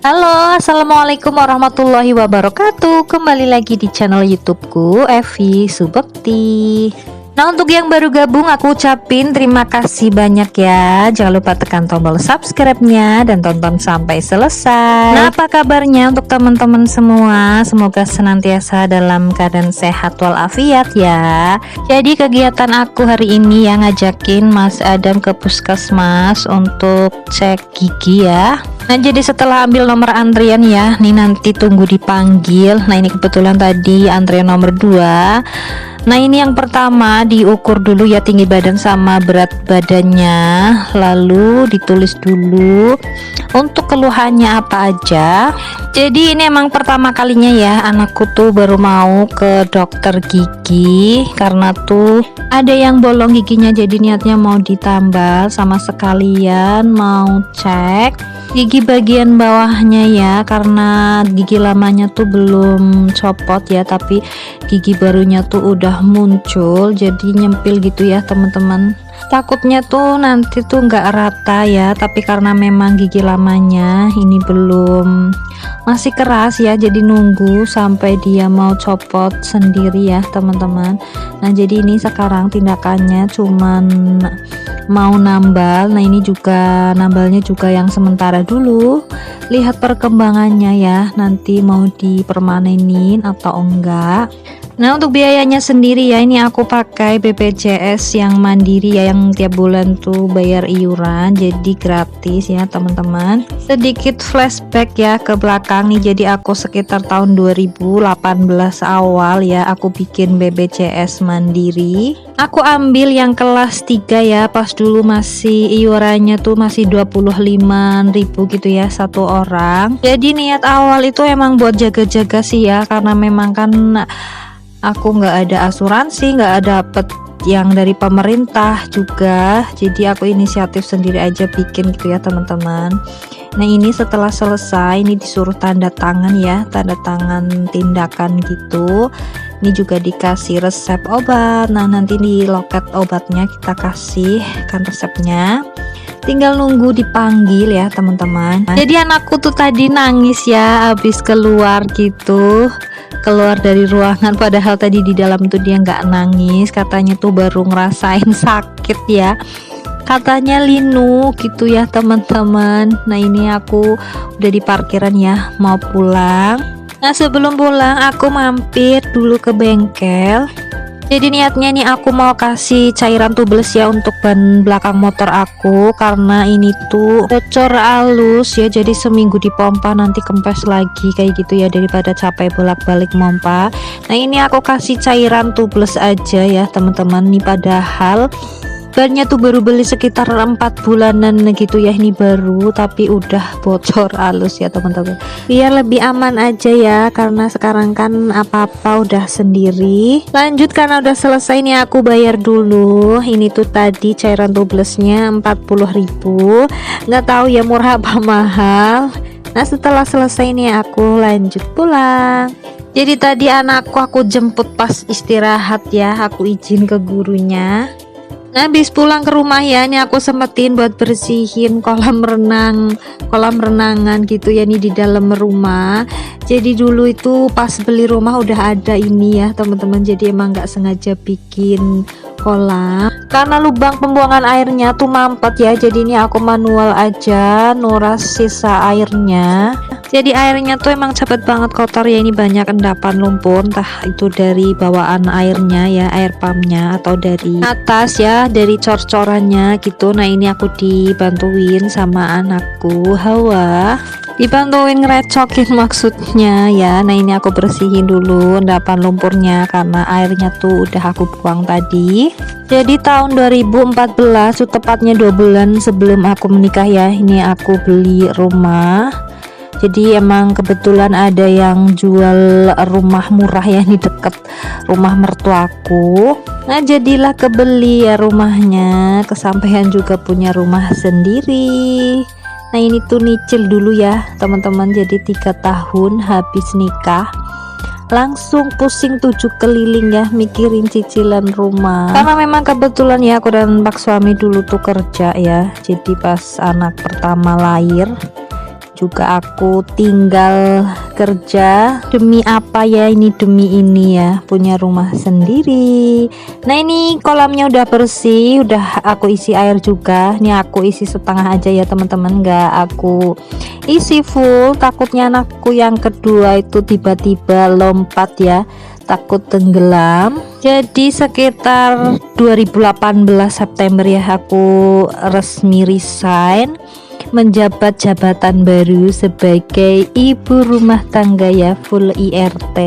Halo, assalamualaikum warahmatullahi wabarakatuh. Kembali lagi di channel YouTubeku, Evi Subekti. Nah, untuk yang baru gabung, aku ucapin terima kasih banyak ya. Jangan lupa tekan tombol subscribe-nya dan tonton sampai selesai. Nah, apa kabarnya untuk teman-teman semua? Semoga senantiasa dalam keadaan sehat walafiat ya. Jadi kegiatan aku hari ini yang ngajakin Mas Adam ke puskesmas untuk cek gigi ya. Nah, jadi setelah ambil nomor antrian ya, nih nanti tunggu dipanggil. Nah, ini kebetulan tadi antrian nomor 2. Nah, ini yang pertama diukur dulu ya tinggi badan sama berat badannya, lalu ditulis dulu untuk keluhannya apa aja. Jadi ini emang pertama kalinya ya anakku tuh baru mau ke dokter gigi karena tuh ada yang bolong giginya, jadi niatnya mau ditambal sama sekalian mau cek gigi bagian bawahnya ya, karena gigi lamanya tuh belum copot ya, tapi gigi barunya tuh udah muncul, jadi nyempil gitu ya teman-teman. Takutnya tuh nanti tuh nggak rata ya, tapi karena memang gigi lamanya ini belum, masih keras ya, jadi nunggu sampai dia mau copot sendiri ya teman-teman. Nah, jadi ini sekarang tindakannya cuman mau nambal. Nah, ini juga nambalnya juga yang sementara dulu, lihat perkembangannya ya, nanti mau dipermanenin atau enggak. Nah, untuk biayanya sendiri ya, ini aku pakai BPJS yang mandiri ya, yang tiap bulan tuh bayar iuran, jadi gratis ya teman-teman. Sedikit flashback ya ke belakang nih, jadi aku sekitar tahun 2018 awal ya aku bikin BPJS mandiri. Aku ambil yang kelas 3 ya, pas dulu masih iurannya tuh masih 25.000 gitu ya satu orang. Jadi niat awal itu emang buat jaga-jaga sih ya, karena memang kan aku nggak ada asuransi, nggak dapet yang dari pemerintah juga, jadi aku inisiatif sendiri aja bikin gitu ya teman-teman. Nah, ini setelah selesai ini disuruh tanda tangan ya, tanda tangan tindakan gitu. Ini juga dikasih resep obat. Nah, nanti di loket obatnya kita kasih kan resepnya, tinggal nunggu dipanggil ya teman-teman. Jadi anakku tuh tadi nangis ya habis keluar gitu, keluar dari ruangan, padahal tadi di dalam tuh dia nggak nangis, katanya tuh baru ngerasain sakit ya, katanya linu gitu ya teman-teman. Nah, ini aku udah di parkiran ya, mau pulang. Nah, sebelum pulang aku mampir dulu ke bengkel. Jadi niatnya nih aku mau kasih cairan tubeless ya untuk ban belakang motor aku, karena ini tuh bocor halus ya, jadi seminggu dipompa nanti kempes lagi kayak gitu ya, daripada capek bolak-balik mompa. Nah, ini aku kasih cairan tubeless aja ya teman-teman. Nih padahal bannya tuh baru beli sekitar 4 bulanan gitu ya, ini baru tapi udah bocor halus ya teman-teman, biar lebih aman aja ya, karena sekarang kan apa-apa udah sendiri. Lanjut, karena udah selesai nih aku bayar dulu. Ini tuh tadi cairan tubelessnya 40.000, nggak tahu ya murah apa mahal. Nah, setelah selesai nih aku lanjut pulang. Jadi tadi anakku aku jemput pas istirahat ya, aku izin ke gurunya. Nah, habis pulang ke rumah ya, ini aku sempetin buat bersihin kolam renangan gitu ya, ini di dalam rumah. Jadi dulu itu pas beli rumah udah ada ini ya teman-teman, jadi emang nggak sengaja bikin kolam karena lubang pembuangan airnya tuh mampet ya, jadi ini aku manual aja nuras sisa airnya. Jadi airnya tuh emang cepet banget kotor ya, ini banyak endapan lumpur, entah itu dari bawaan airnya ya, air pumpnya, atau dari atas ya, dari cor-corannya gitu. Nah, ini aku dibantuin sama anakku Hawa, dibantuin ngerecokin maksudnya ya. Nah, ini aku bersihin dulu endapan lumpurnya karena airnya tuh udah aku buang tadi. Jadi tahun 2014 tuh tepatnya 2 bulan sebelum aku menikah ya, ini aku beli rumah. Jadi emang kebetulan ada yang jual rumah murah ya di deket rumah mertuaku. Nah, jadilah kebeli ya rumahnya, kesampaian juga punya rumah sendiri. Nah, ini tuh nyicil dulu ya teman-teman, jadi 3 tahun habis nikah langsung pusing 7 keliling ya mikirin cicilan rumah, karena memang kebetulan ya aku dan pak suami dulu tuh kerja ya, jadi pas anak pertama lahir juga aku tinggal kerja. Demi apa ya, ini demi ini ya, punya rumah sendiri. Nah ini kolamnya udah bersih, udah aku isi air juga. Ini aku isi setengah aja ya teman-teman, nggak aku isi full, takutnya anakku yang kedua itu tiba-tiba lompat ya, takut tenggelam. Jadi sekitar 2018 September ya aku resmi resign, menjabat jabatan baru sebagai ibu rumah tangga ya, full IRT.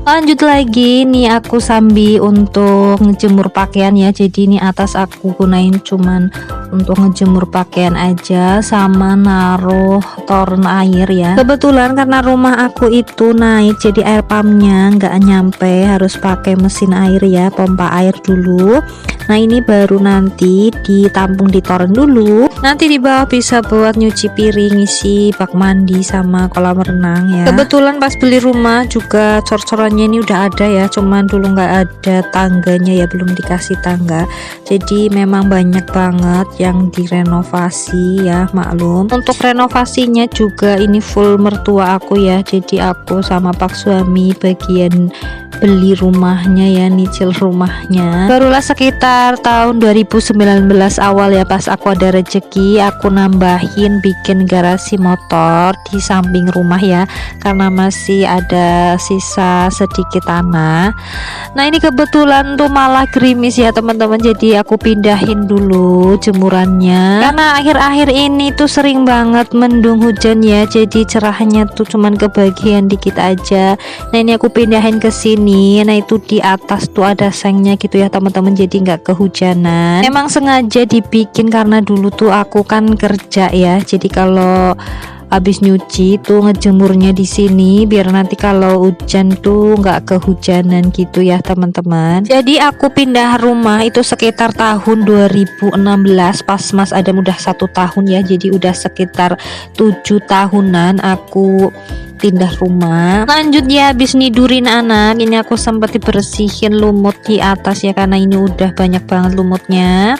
Lanjut lagi nih, aku sambil untuk ngejemur pakaian ya. Jadi ini atas aku gunain cuman untuk ngejemur pakaian aja sama naruh toren air ya. Kebetulan karena rumah aku itu naik, jadi air pumpnya nggak nyampe, harus pakai mesin air ya, pompa air dulu. Nah ini baru nanti ditampung di toren dulu, nanti di bawah bisa buat nyuci piring, isi bak mandi sama kolam renang ya. Kebetulan pas beli rumah juga cor-corannya ini udah ada ya, cuman dulu nggak ada tangganya ya, belum dikasih tangga. Jadi memang banyak banget yang direnovasi ya, maklum. Untuk renovasinya juga ini full mertua aku ya, jadi aku sama pak suami bagian beli rumahnya ya, nyicil rumahnya. Barulah sekitar tahun 2019 awal ya, pas aku ada rezeki, aku nambahin bikin garasi motor di samping rumah ya, karena masih ada sisa sedikit tanah. Nah ini kebetulan tuh malah gerimis ya teman-teman, jadi aku pindahin dulu jemurannya, karena akhir-akhir ini tuh sering banget mendung hujan ya, jadi cerahnya tuh cuman kebagian dikit aja. Nah ini aku pindahin ke sini. Nah itu di atas tuh ada sengnya gitu ya teman-teman, jadi nggak kehujanan. Emang sengaja dibikin karena dulu tuh aku kan kerja ya, jadi kalau habis nyuci tuh ngejemurnya di sini biar nanti kalau hujan tuh nggak kehujanan gitu ya teman-teman. Jadi aku pindah rumah itu sekitar tahun 2016 pas Mas Adam udah 1 tahun ya, jadi udah sekitar 7 tahunan aku pindah rumah. Lanjut ya, habis nidurin anak ini aku sempat dibersihin lumut di atas ya, karena ini udah banyak banget lumutnya.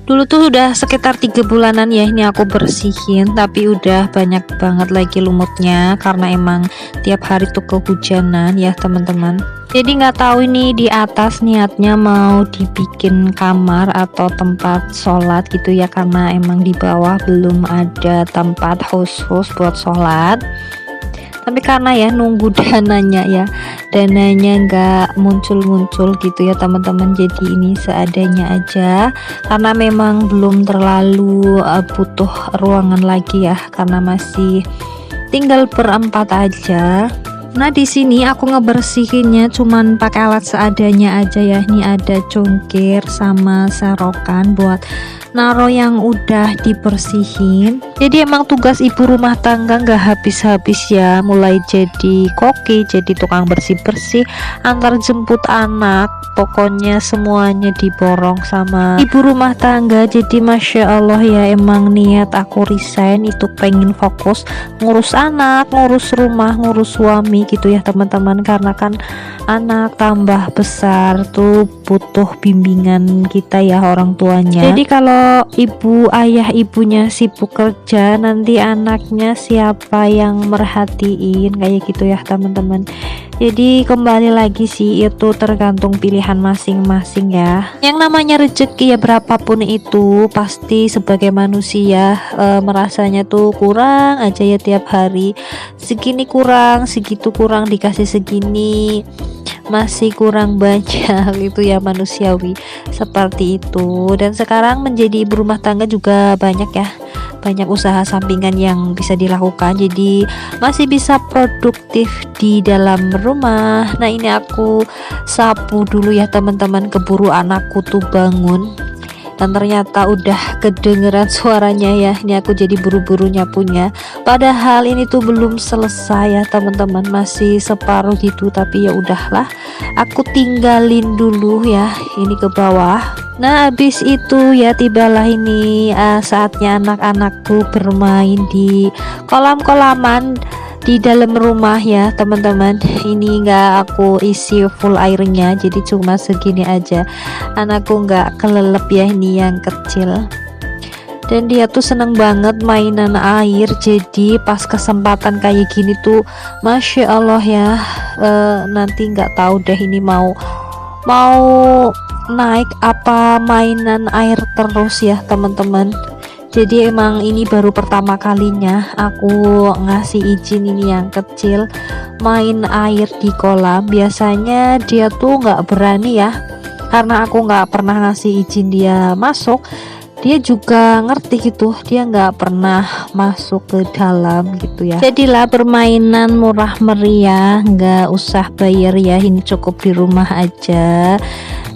Dulu tuh udah sekitar 3 bulanan ya ini aku bersihin, tapi udah banyak banget lagi lumutnya karena emang tiap hari tuh kehujanan ya teman-teman. Jadi nggak tahu ini di atas niatnya mau dibikin kamar atau tempat sholat gitu ya, karena emang di bawah belum ada tempat khusus buat sholat. Tapi karena ya nunggu dananya nggak muncul-muncul gitu ya teman-teman, jadi ini seadanya aja karena memang belum terlalu butuh ruangan lagi ya, karena masih tinggal berempat aja. Nah di sini aku ngebersihinnya cuman pakai alat seadanya aja ya. Ini ada congkir sama serokan buat naro yang udah dibersihin. Jadi emang tugas ibu rumah tangga nggak habis-habis ya, mulai jadi koki, jadi tukang bersih-bersih, antar jemput anak, pokoknya semuanya diborong sama ibu rumah tangga. Jadi masya Allah ya, emang niat aku resign itu pengen fokus ngurus anak, ngurus rumah, ngurus suami gitu ya teman-teman, karena kan anak tambah besar tuh butuh bimbingan kita ya orang tuanya. Jadi kalau ibu ayah ibunya sibuk kerja, nanti anaknya siapa yang merhatiin kayak gitu ya teman-teman. Jadi kembali lagi sih, itu tergantung pilihan masing-masing ya. Yang namanya rezeki ya berapapun itu pasti sebagai manusia merasanya tuh kurang aja ya tiap hari. Segini kurang, segitu kurang, dikasih segini masih kurang banyak itu ya, manusiawi seperti itu. Dan sekarang menjadi ibu rumah tangga juga banyak ya, banyak usaha sampingan yang bisa dilakukan, jadi masih bisa produktif di dalam rumah. Nah ini aku sapu dulu ya teman-teman, keburu anakku tuh bangun dan ternyata udah kedengeran suaranya ya. Ini aku jadi buru-buru nyapunya, padahal ini tuh belum selesai ya teman-teman, masih separuh gitu, tapi ya udahlah aku tinggalin dulu ya ini ke bawah. Nah habis itu ya tibalah ini saatnya anak-anakku bermain di kolam-kolaman di dalam rumah ya teman-teman. Ini nggak aku isi full airnya, jadi cuma segini aja, anakku nggak kelelep ya ini yang kecil. dan dia tuh seneng banget mainan air. Jadi pas kesempatan kayak gini tuh Masya Allah ya, nanti nggak tahu deh ini mau naik apa mainan air terus ya teman-teman. Jadi emang ini baru pertama kalinya aku ngasih izin ini yang kecil main air di kolam. Biasanya dia tuh nggak berani ya, karena aku nggak pernah ngasih izin dia masuk. Dia juga ngerti gitu, dia nggak pernah masuk ke dalam gitu ya. Jadilah permainan murah meriah, nggak usah bayar ya, ini cukup di rumah aja.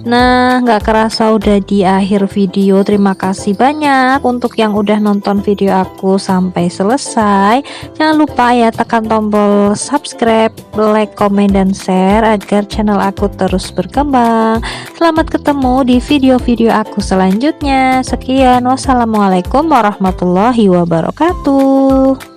Nah, nggak kerasa udah di akhir video. Terima kasih banyak untuk yang udah nonton video aku sampai selesai. Jangan lupa ya tekan tombol subscribe, like, komen, dan share agar channel aku terus berkembang. Selamat ketemu di video-video aku selanjutnya. Sekian, wassalamualaikum warahmatullahi wabarakatuh.